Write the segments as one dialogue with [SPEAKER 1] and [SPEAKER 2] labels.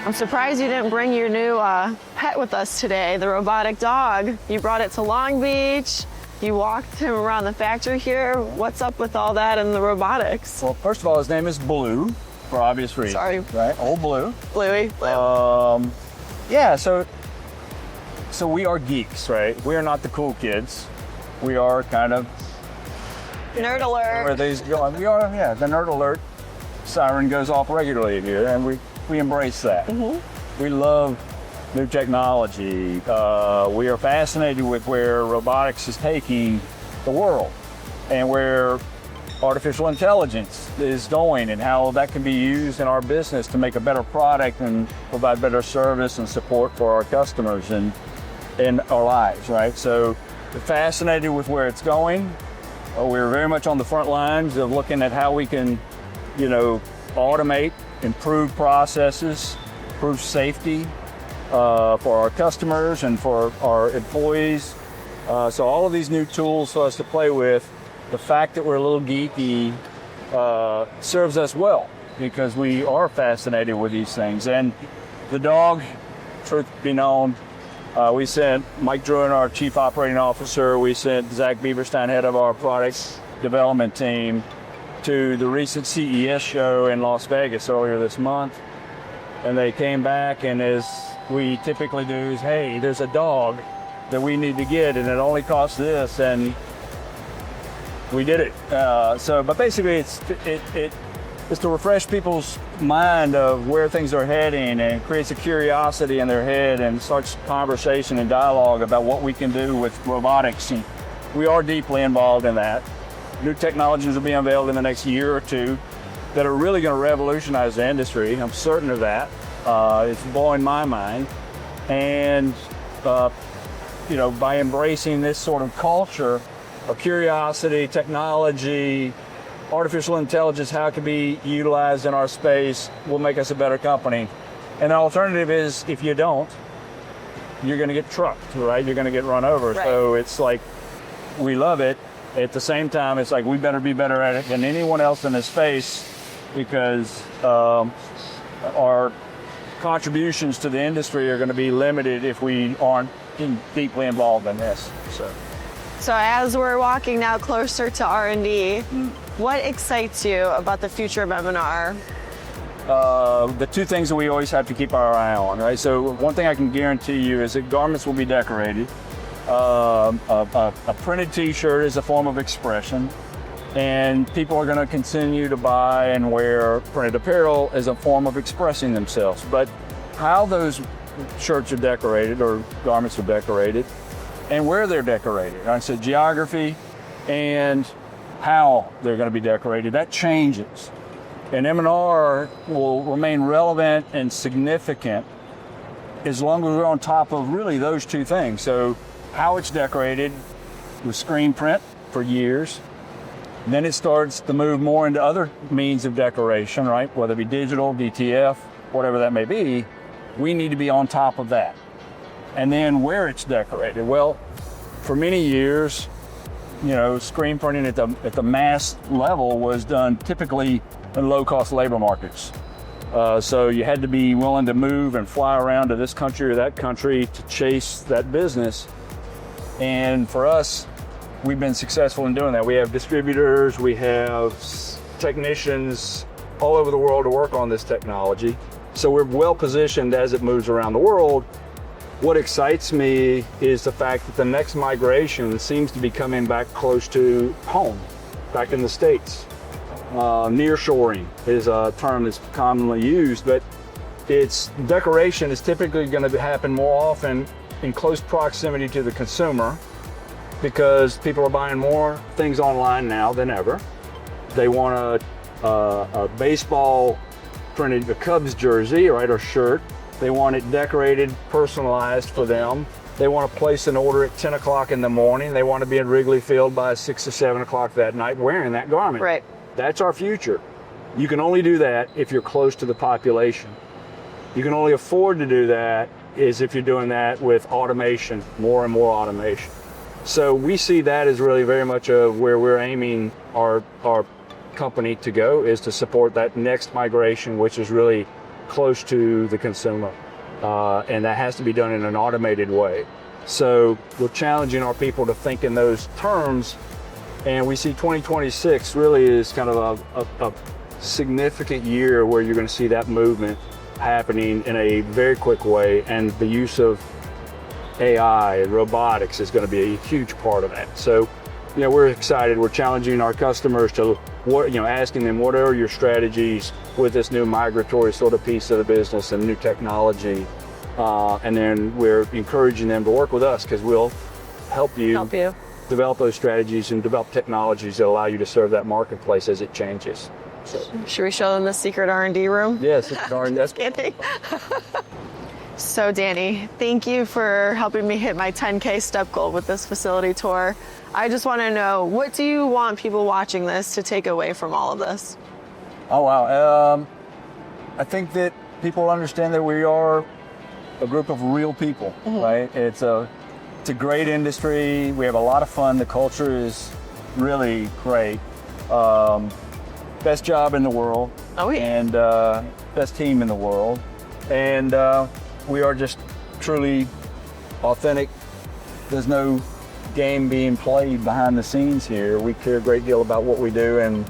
[SPEAKER 1] I'm surprised you didn't bring your new pet with us today, the robotic dog. You brought it to Long Beach. You walked him around the factory here. What's up with all that and the robotics?
[SPEAKER 2] Well, first of all, his name is Blue, for obvious reasons.
[SPEAKER 1] Sorry.
[SPEAKER 2] Right, old Blue.
[SPEAKER 1] Bluey. Blue.
[SPEAKER 2] Yeah, so we are geeks, right? We are not the cool kids. We are kind of...
[SPEAKER 1] Nerd alert.
[SPEAKER 2] Where these go, we are, yeah, the nerd alert siren goes off regularly here, and we embrace that. Mm-hmm. We love new technology. We are fascinated with where robotics is taking the world and where artificial intelligence is going and how that can be used in our business to make a better product and provide better service and support for our customers and in our lives, right? So we're fascinated with where it's going. We're very much on the front lines of looking at how we can, automate, improve processes, improve safety, for our customers and for our employees. So all of these new tools for us to play with, the fact that we're a little geeky serves us well because we are fascinated with these things. And the dog, truth be known, we sent Mike Druin, our Chief Operating Officer, we sent Zach Beaverstein, head of our product development team, to the recent CES show in Las Vegas earlier this month. And they came back, and as we typically do is, hey, there's a dog that we need to get and it only costs this, and we did it. But basically it's to refresh people's mind of where things are heading and creates a curiosity in their head and starts conversation and dialogue about what we can do with robotics. And we are deeply involved in that. New technologies will be unveiled in the next year or two that are really going to revolutionize the industry. I'm certain of that. It's blowing my mind. And, by embracing this sort of culture of curiosity, technology, artificial intelligence, how it can be utilized in our space will make us a better company. And the alternative is, if you don't, you're going to get trucked, right? You're going to get run over.
[SPEAKER 1] Right.
[SPEAKER 2] So it's like, we love it. At the same time, it's like we better be better at it than anyone else in this space because our contributions to the industry are going to be limited if we aren't deeply involved in this.
[SPEAKER 1] So as we're walking now closer to R&D, what excites you about the future of M&R?
[SPEAKER 2] The two things that we always have to keep our eye on, right? So one thing I can guarantee you is that garments will be decorated. A printed t-shirt is a form of expression, and people are going to continue to buy and wear printed apparel as a form of expressing themselves. But how those shirts are decorated or garments are decorated and where they're decorated, right? So geography and how they're going to be decorated, that changes. And M&R will remain relevant and significant as long as we're on top of really those two things. So how it's decorated with screen print for years. And then it starts to move more into other means of decoration, right? Whether it be digital, DTF, whatever that may be, we need to be on top of that. And then where it's decorated. Well, for many years, screen printing at the mass level was done typically in low-cost labor markets. So you had to be willing to move and fly around to this country or that country to chase that business. And for us, we've been successful in doing that. We have distributors, we have technicians all over the world to work on this technology. So we're well positioned as it moves around the world. What excites me is the fact that the next migration seems to be coming back close to home, back in the States. Nearshoring is a term that's commonly used, but decoration is typically going to happen more often in close proximity to the consumer because people are buying more things online now than ever. They want a baseball printed, a Cubs jersey, right, or shirt. They want it decorated, personalized for them. They want to place an order at 10 o'clock in the morning. They want to be in Wrigley Field by 6 or 7 o'clock that night wearing that garment.
[SPEAKER 1] Right.
[SPEAKER 2] That's our future. You can only do that if you're close to the population. You can only afford to do that is if you're doing that with automation, more and more automation. So we see that as really very much where we're aiming our company to go, is to support that next migration, which is really close to the consumer. And that has to be done in an automated way. So we're challenging our people to think in those terms. And we see 2026 really is kind of a significant year where you're going to see that movement happening in a very quick way. And the use of AI and robotics is going to be a huge part of that. So, we're excited. We're challenging our customers to, asking them, what are your strategies with this new migratory sort of piece of the business and new technology? And then we're encouraging them to work with us because we'll help you develop those strategies and develop technologies that allow you to serve that marketplace as it changes. So,
[SPEAKER 1] should we show them the secret R&D room?
[SPEAKER 2] yes, that's
[SPEAKER 1] Kidding. So Danny, thank you for helping me hit my 10K step goal with this facility tour. I just want to know, what do you want people watching this to take away from all of this?
[SPEAKER 2] Oh, wow. I think that people understand that we are a group of real people, right? It's a great industry. We have a lot of fun. The culture is really great. Best job in the world.
[SPEAKER 1] Oh, yeah.
[SPEAKER 2] And best team in the world. And we are just truly authentic. There's no game being played behind the scenes here. We care a great deal about what we do, and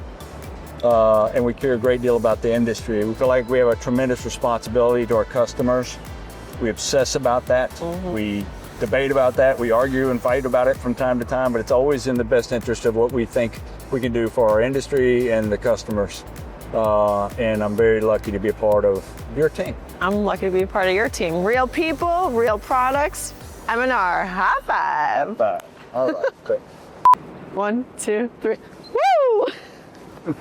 [SPEAKER 2] we care a great deal about the industry. We feel like we have a tremendous responsibility to our customers. We obsess about that. We debate about that. We argue and fight about it from time to time, but it's always in the best interest of what we think we can do for our industry and the customers. And I'm very lucky to be a part of your team.
[SPEAKER 1] I'm lucky to be a part of your team. Real people, real products. M&R, high five.
[SPEAKER 2] Bye. All right. Great.
[SPEAKER 1] 1, 2, 3. Woo!